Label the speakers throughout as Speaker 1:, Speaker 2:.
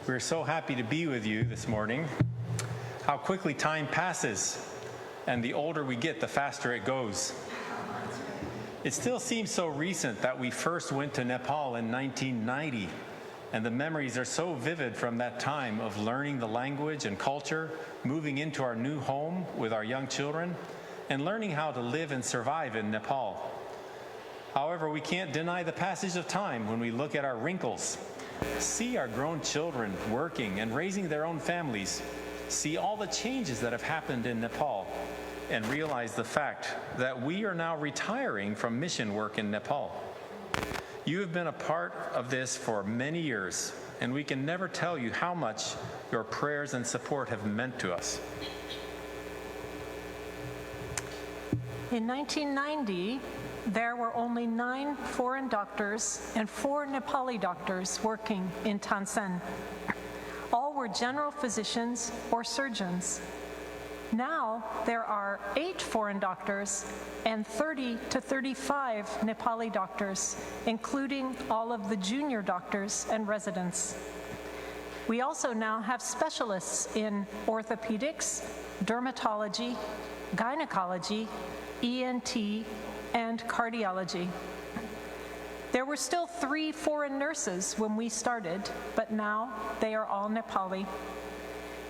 Speaker 1: We're so happy to be with you this morning. How quickly time passes, and the older we get, the faster it goes. It still seems so recent that we first went to Nepal in 1990, and the memories are so vivid from that time of learning the language and culture, moving into our new home with our young children, and learning how to live and survive in Nepal. However, we can't deny the passage of time when we look at our wrinkles, see our grown children working and raising their own families, see all the changes that have happened in Nepal, and realize the fact that we are now retiring from mission work in Nepal. You have been a part of this for many years, and we can never tell you how much your prayers and support have meant to us.
Speaker 2: In 1990, there were only 9 foreign doctors and 4 Nepali doctors working in Tansen. All were general physicians or surgeons. Now there are 8 foreign doctors and 30 to 35 Nepali doctors, including all of the junior doctors and residents. We also now have specialists in orthopedics, dermatology, gynecology, ENT, and cardiology. There were still 3 foreign nurses when we started, but now they are all Nepali.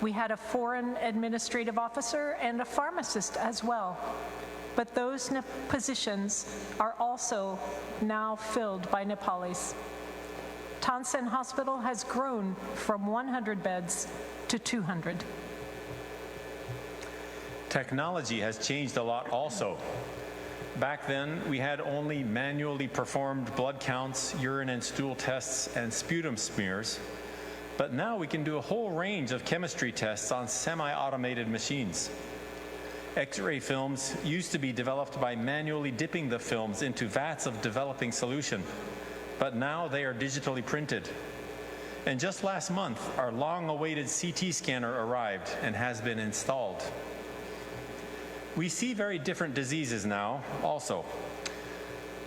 Speaker 2: We had a foreign administrative officer and a pharmacist as well, but those positions are also now filled by Nepalis. Tansen Hospital has grown from 100 beds to 200.
Speaker 1: Technology has changed a lot also. Back then, we had only manually performed blood counts, urine and stool tests, and sputum smears. But now we can do a whole range of chemistry tests on semi-automated machines. X-ray films used to be developed by manually dipping the films into vats of developing solution, but now they are digitally printed. And just last month, our long-awaited CT scanner arrived and has been installed. We see very different diseases now also.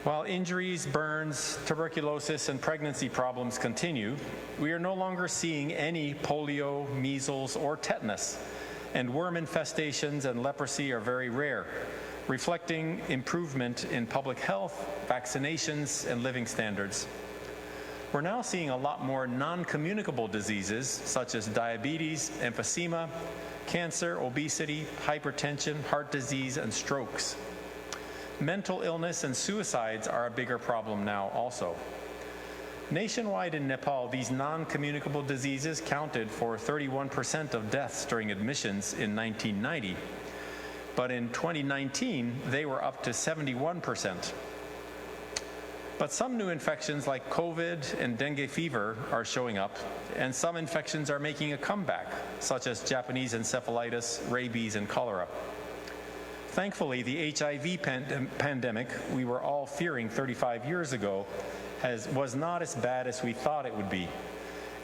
Speaker 1: While injuries, burns, tuberculosis, and pregnancy problems continue, we are no longer seeing any polio, measles, or tetanus, and worm infestations and leprosy are very rare, reflecting improvement in public health, vaccinations, and living standards. We're now seeing a lot more non-communicable diseases such as diabetes, emphysema, cancer, obesity, hypertension, heart disease, and strokes. Mental illness and suicides are a bigger problem now also. Nationwide in Nepal, these non-communicable diseases counted for 31% of deaths during admissions in 1990. But in 2019, they were up to 71%. But some new infections like COVID and dengue fever are showing up, and some infections are making a comeback, such as Japanese encephalitis, rabies, and cholera. Thankfully, the HIV pandemic we were all fearing 35 years ago was not as bad as we thought it would be.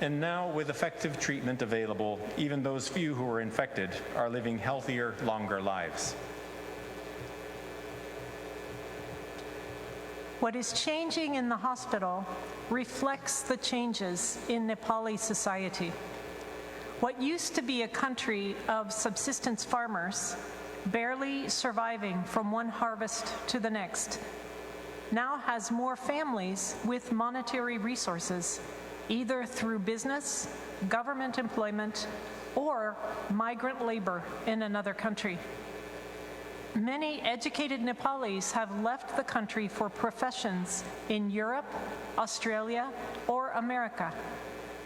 Speaker 1: And now, with effective treatment available, even those few who were infected are living healthier, longer lives.
Speaker 2: What is changing in the hospital reflects the changes in Nepali society. What used to be a country of subsistence farmers, barely surviving from one harvest to the next, now has more families with monetary resources, either through business, government employment, or migrant labor in another country. Many educated Nepalis have left the country for professions in Europe, Australia, or America,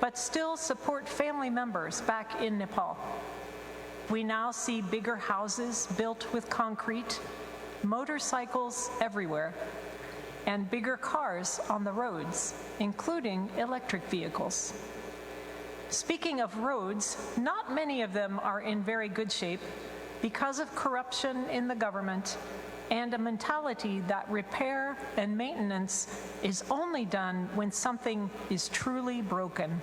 Speaker 2: but still support family members back in Nepal. We now see bigger houses built with concrete, motorcycles everywhere, and bigger cars on the roads, including electric vehicles. Speaking of roads, not many of them are in very good shape because of corruption in the government and a mentality that repair and maintenance is only done when something is truly broken.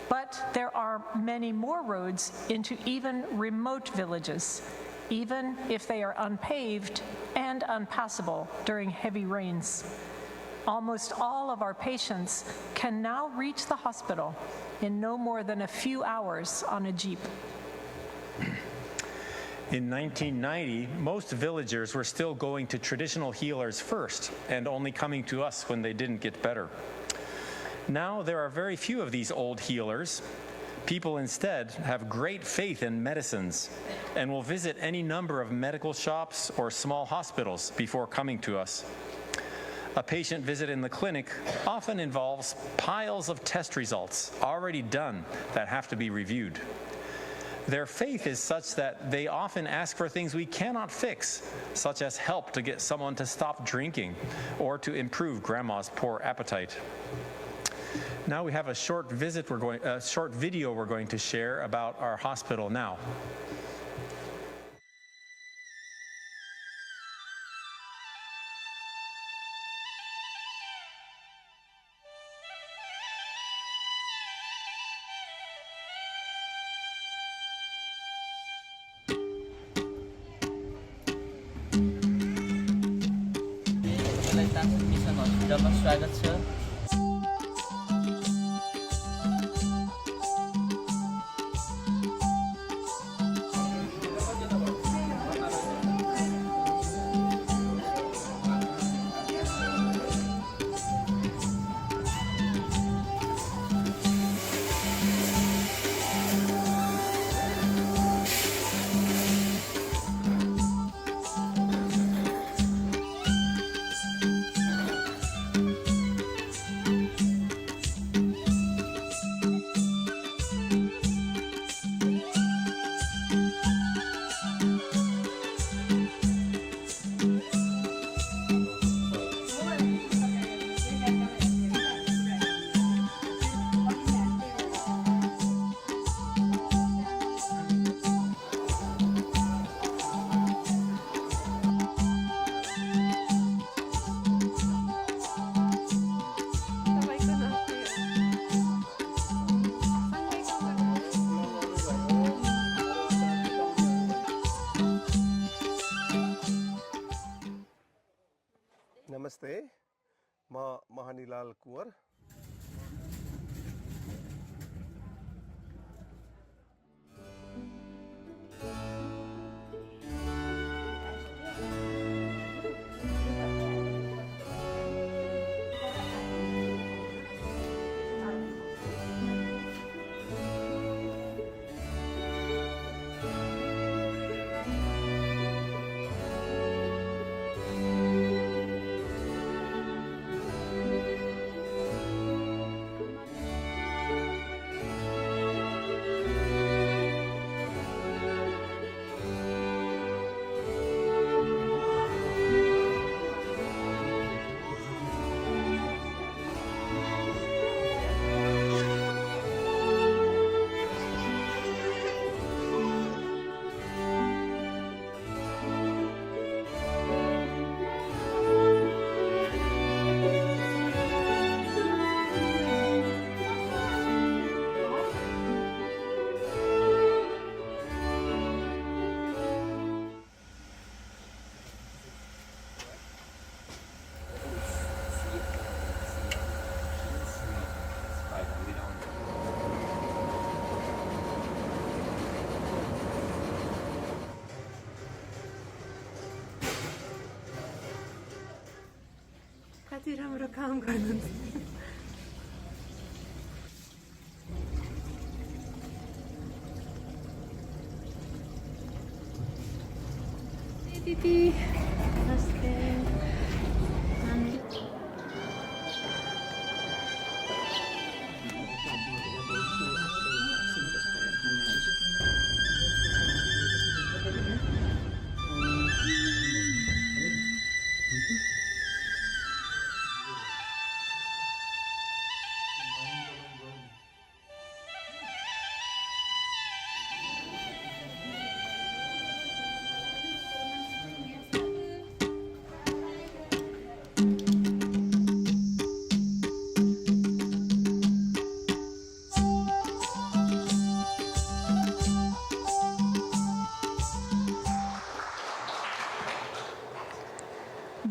Speaker 2: But there are many more roads into even remote villages, even if they are unpaved and unpassable during heavy rains. Almost all of our patients can now reach the hospital in no more than a few hours on a Jeep.
Speaker 1: In 1990, most villagers were still going to traditional healers first and only coming to us when they didn't get better. Now there are very few of these old healers. People instead have great faith in medicines and will visit any number of medical shops or small hospitals before coming to us. A patient visit in the clinic often involves piles of test results already done that have to be reviewed. Their faith is such that they often ask for things we cannot fix, such as help to get someone to stop drinking or to improve grandma's poor appetite. Now we have a short video we're going to share about our hospital now.
Speaker 3: Mission हस्पिटलमा स्वागत छ।
Speaker 4: नमस्ते, म महानीलाल कुँवर।
Speaker 5: कति राम्रो काम गर्नुहुन्छ। दिदी नमस्ते।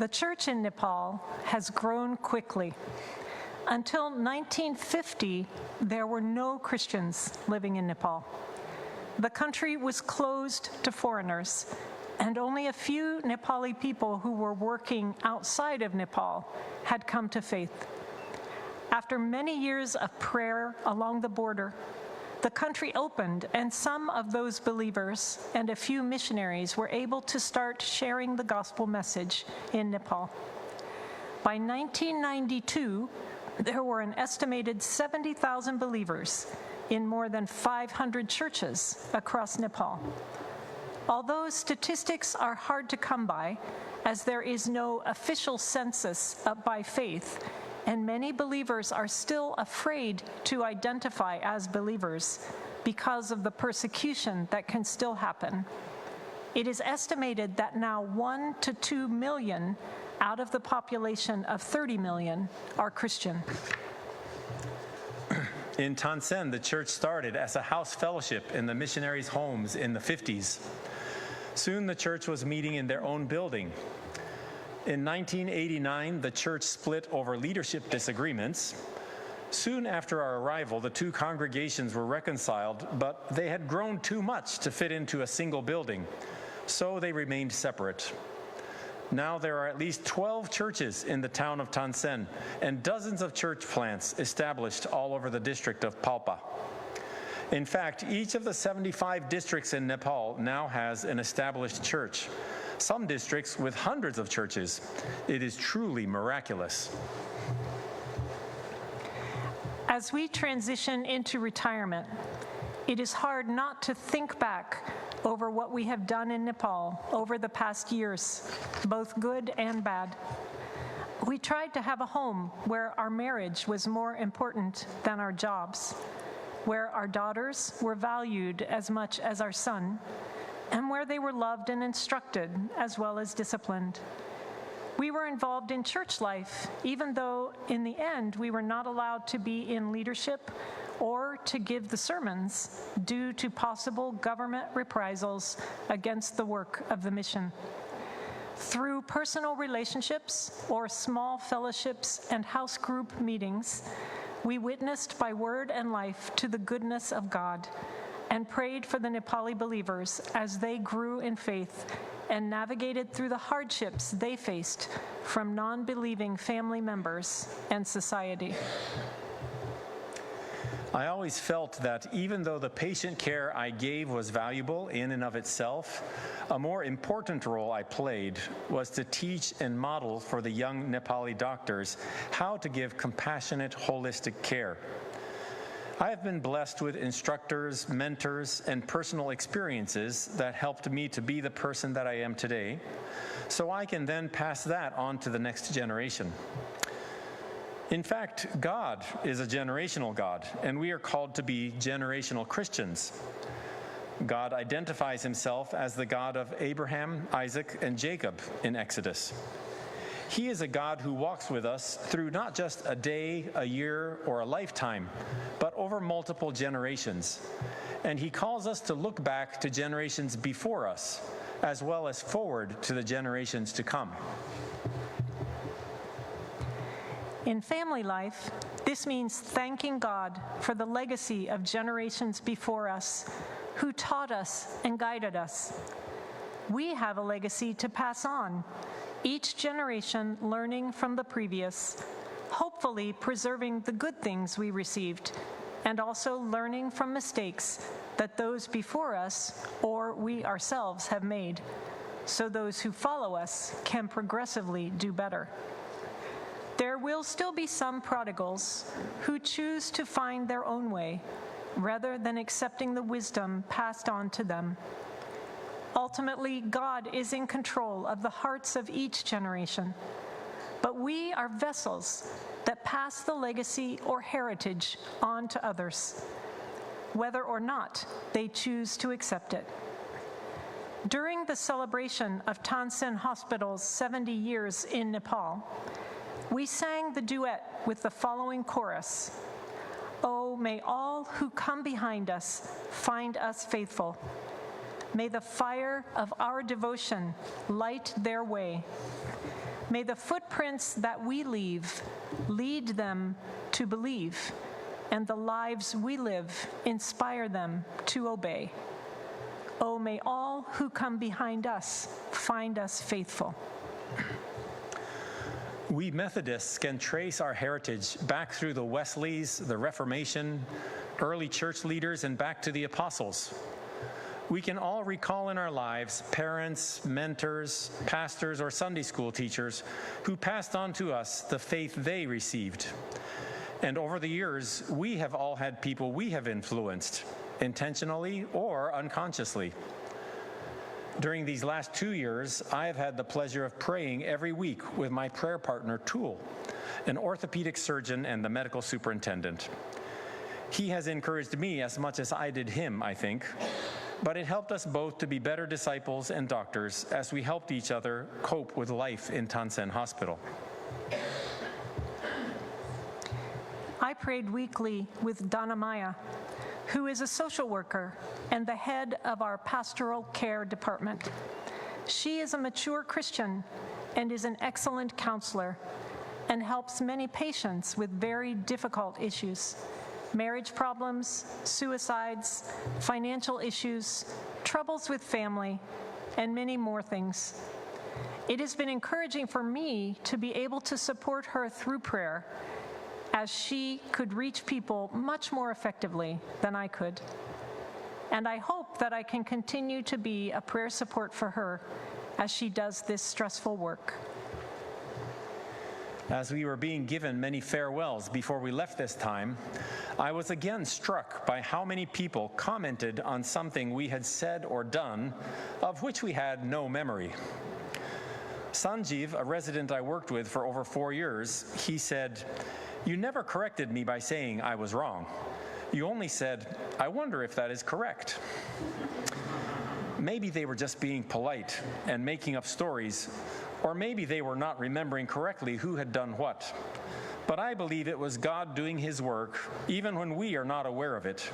Speaker 2: The church in Nepal has grown quickly. Until 1950, there were no Christians living in Nepal. The country was closed to foreigners, and only a few Nepali people who were working outside of Nepal had come to faith. After many years of prayer along the border, the country opened, and some of those believers and a few missionaries were able to start sharing the gospel message in Nepal. By 1992, there were an estimated 70,000 believers in more than 500 churches across Nepal. Although statistics are hard to come by, as there is no official census by faith, and many believers are still afraid to identify as believers because of the persecution that can still happen. It is estimated that now 1 to 2 million out of the population of 30 million are Christian.
Speaker 1: In Tansen, the church started as a house fellowship in the missionaries' homes in the 50s. Soon the church was meeting in their own building. In 1989, the church split over leadership disagreements. Soon after our arrival, the two congregations were reconciled, but they had grown too much to fit into a single building, so they remained separate. Now there are at least 12 churches in the town of Tansen and dozens of church plants established all over the district of Palpa. In fact, each of the 75 districts in Nepal now has an established church. Some districts with hundreds of churches. It is truly miraculous.
Speaker 2: As we transition into retirement, it is hard not to think back over what we have done in Nepal over the past years, both good and bad. We tried to have a home where our marriage was more important than our jobs, where our daughters were valued as much as our son, and where they were loved and instructed as well as disciplined. We were involved in church life, even though in the end we were not allowed to be in leadership or to give the sermons due to possible government reprisals against the work of the mission. Through personal relationships or small fellowships and house group meetings, we witnessed by word and life to the goodness of God and prayed for the Nepali believers as they grew in faith and navigated through the hardships they faced from non-believing family members and society.
Speaker 1: I always felt that even though the patient care I gave was valuable in and of itself, a more important role I played was to teach and model for the young Nepali doctors how to give compassionate, holistic care. I have been blessed with instructors, mentors, and personal experiences that helped me to be the person that I am today, so I can then pass that on to the next generation. In fact, God is a generational God, and we are called to be generational Christians. God identifies himself as the God of Abraham, Isaac, and Jacob in Exodus. He is a God who walks with us through not just a day, a year, or a lifetime, but over multiple generations. And he calls us to look back to generations before us, as well as forward to the generations to come.
Speaker 2: In family life, this means thanking God for the legacy of generations before us who taught us and guided us. We have a legacy to pass on, each generation learning from the previous, hopefully preserving the good things we received, and also learning from mistakes that those before us or we ourselves have made, so those who follow us can progressively do better. There will still be some prodigals who choose to find their own way rather than accepting the wisdom passed on to them. Ultimately, God is in control of the hearts of each generation, but we are vessels that pass the legacy or heritage on to others, whether or not they choose to accept it. During the celebration of Tansen Hospital's 70 years in Nepal, we sang the duet with the following chorus: "Oh, may all who come behind us find us faithful. May the fire of our devotion light their way. May the footprints that we leave lead them to believe, and the lives we live inspire them to obey. Oh, may all who come behind us find us faithful.
Speaker 1: We Methodists can trace our heritage back through the Wesleys, the Reformation, early church leaders, and back to the apostles. We can all recall in our lives parents, mentors, pastors, or Sunday school teachers who passed on to us the faith they received. And over the years, we have all had people we have influenced, intentionally or unconsciously. During these last 2 years, I have had the pleasure of praying every week with my prayer partner, Tool, an orthopedic surgeon and the medical superintendent. He has encouraged me as much as I did him, I think, but it helped us both to be better disciples and doctors as we helped each other cope with life in Tan Sen Hospital.
Speaker 2: I prayed weekly with Donna Maya, who is a social worker and the head of our pastoral care department. She is a mature Christian and is an excellent counselor and helps many patients with very difficult issues: marriage problems, suicides, financial issues, troubles with family, and many more things. It has been encouraging for me to be able to support her through prayer, as she could reach people much more effectively than I could. And I hope that I can continue to be a prayer support for her as she does this stressful work.
Speaker 1: As we were being given many farewells before we left this time, I was again struck by how many people commented on something we had said or done of which we had no memory. Sanjeev, a resident I worked with for over 4 years, he said, "You never corrected me by saying I was wrong. You only said, 'I wonder if that is correct.'" Maybe they were just being polite and making up stories, or maybe they were not remembering correctly who had done what. But I believe it was God doing his work, even when we are not aware of it.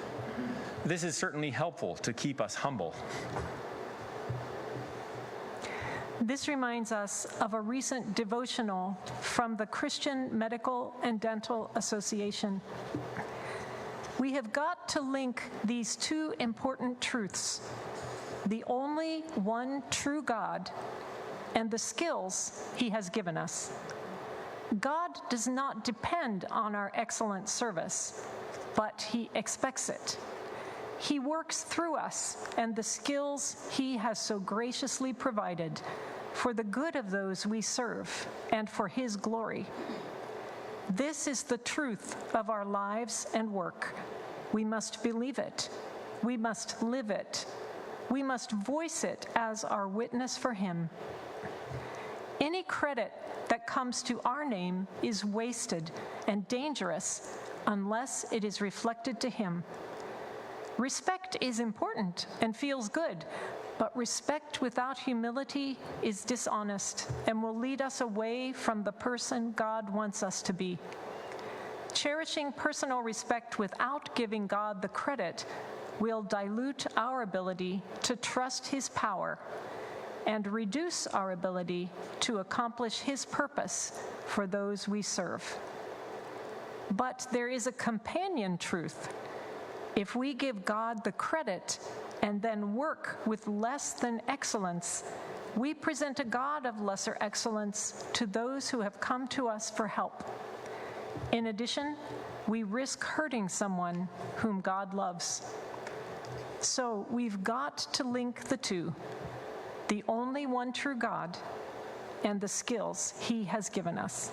Speaker 1: This is certainly helpful to keep us humble.
Speaker 2: This reminds us of a recent devotional from the Christian Medical and Dental Association. We have got to link these two important truths: the only one true God and the skills he has given us. God does not depend on our excellent service, but he expects it. He works through us and the skills he has so graciously provided for the good of those we serve and for his glory. This is the truth of our lives and work. We must believe it. We must live it. We must voice it as our witness for him. Any credit that comes to our name is wasted and dangerous unless it is reflected to him. Respect is important and feels good, but respect without humility is dishonest and will lead us away from the person God wants us to be. Cherishing personal respect without giving God the credit will dilute our ability to trust his power and reduce our ability to accomplish his purpose for those we serve. But there is a companion truth. If we give God the credit and then work with less than excellence, we present a God of lesser excellence to those who have come to us for help. In addition, we risk hurting someone whom God loves. So we've got to link the two: the only one true God and the skills he has given us.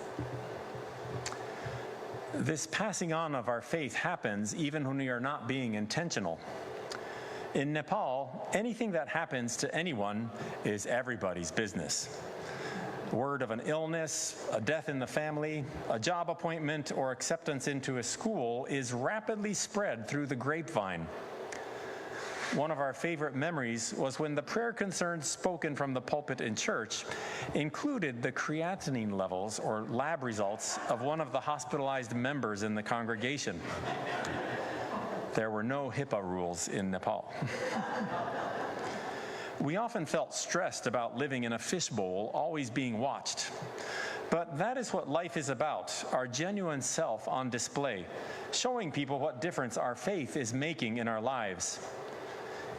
Speaker 1: This passing on of our faith happens even when we are not being intentional. In Nepal, anything that happens to anyone is everybody's business. Word of an illness, a death in the family, a job appointment, or acceptance into a school is rapidly spread through the grapevine. One of our favorite memories was when the prayer concerns spoken from the pulpit in church included the creatinine levels or lab results of one of the hospitalized members in the congregation. There were no HIPAA rules in Nepal. We often felt stressed about living in a fishbowl, always being watched. But that is what life is about, our genuine self on display, showing people what difference our faith is making in our lives.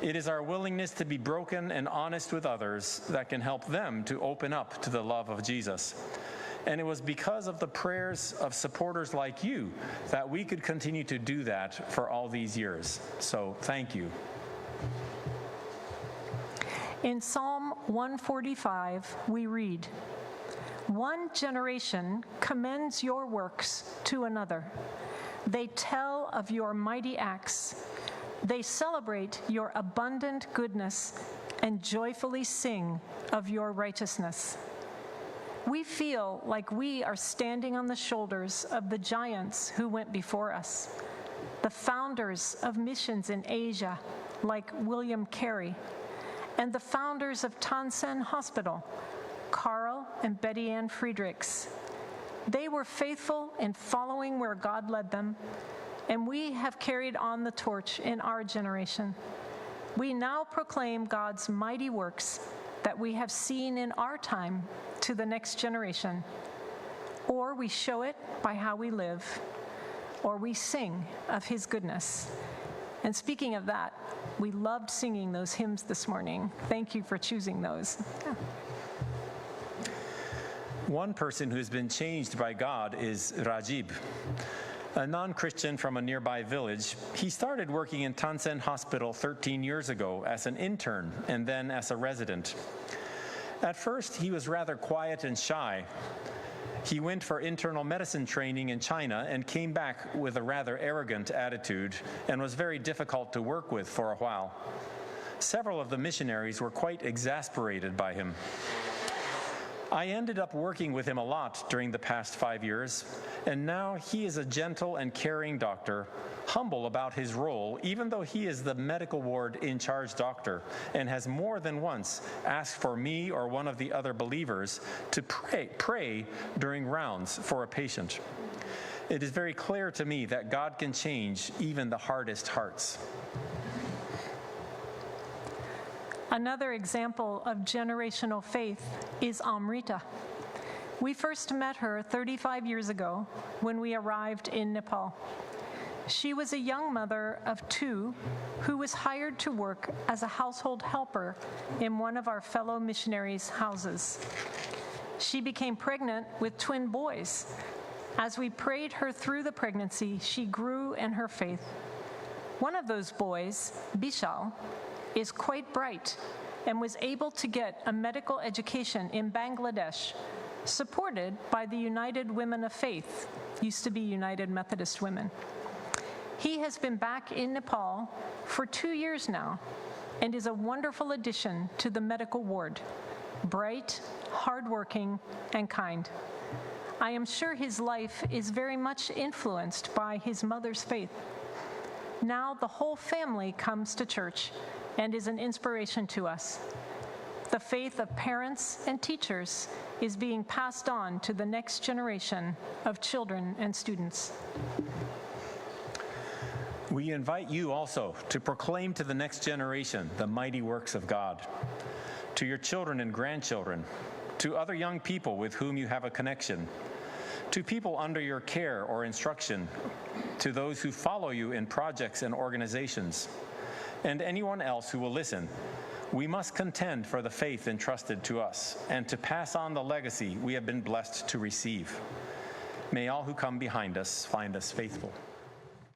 Speaker 1: It is our willingness to be broken and honest with others that can help them to open up to the love of Jesus. And it was because of the prayers of supporters like you that we could continue to do that for all these years. So thank you.
Speaker 2: In Psalm 145, we read, "One generation commends your works to another. They tell of your mighty acts. They celebrate your abundant goodness and joyfully sing of your righteousness." We feel like we are standing on the shoulders of the giants who went before us, the founders of missions in Asia, like William Carey, and the founders of Tansen Hospital, Carl and Betty Ann Friedrichs. They were faithful in following where God led them, and we have carried on the torch in our generation. We now proclaim God's mighty works that we have seen in our time to the next generation, or we show it by how we live, or we sing of His goodness. And speaking of that, we loved singing those hymns this morning. Thank you for choosing those. Yeah.
Speaker 1: One person who has been changed by God is Rajib. A non-Christian from a nearby village, he started working in Tansen Hospital 13 years ago as an intern and then as a resident. At first, he was rather quiet and shy. He went for internal medicine training in China and came back with a rather arrogant attitude and was very difficult to work with for a while. Several of the missionaries were quite exasperated by him. I ended up working with him a lot during the past 5 years, and now he is a gentle and caring doctor, humble about his role, even though he is the medical ward in charge doctor, and has more than once asked for me or one of the other believers to pray during rounds for a patient. It is very clear to me that God can change even the hardest hearts.
Speaker 2: Another example of generational faith is Amrita. We first met her 35 years ago when we arrived in Nepal. She was a young mother of 2 who was hired to work as a household helper in one of our fellow missionaries' houses. She became pregnant with twin boys. As we prayed her through the pregnancy, she grew in her faith. One of those boys, Bishal, is quite bright and was able to get a medical education in Bangladesh, supported by the United Women of Faith, used to be United Methodist Women. He has been back in Nepal for 2 years now and is a wonderful addition to the medical ward, bright, hardworking, and kind. I am sure his life is very much influenced by his mother's faith. Now the whole family comes to church and is an inspiration to us. The faith of parents and teachers is being passed on to the next generation of children and students.
Speaker 1: We invite you also to proclaim to the next generation the mighty works of God, to your children and grandchildren, to other young people with whom you have a connection, to people under your care or instruction, to those who follow you in projects and organizations, and anyone else who will listen. We must contend for the faith entrusted to us and to pass on the legacy we have been blessed to receive. May all who come behind us find us faithful.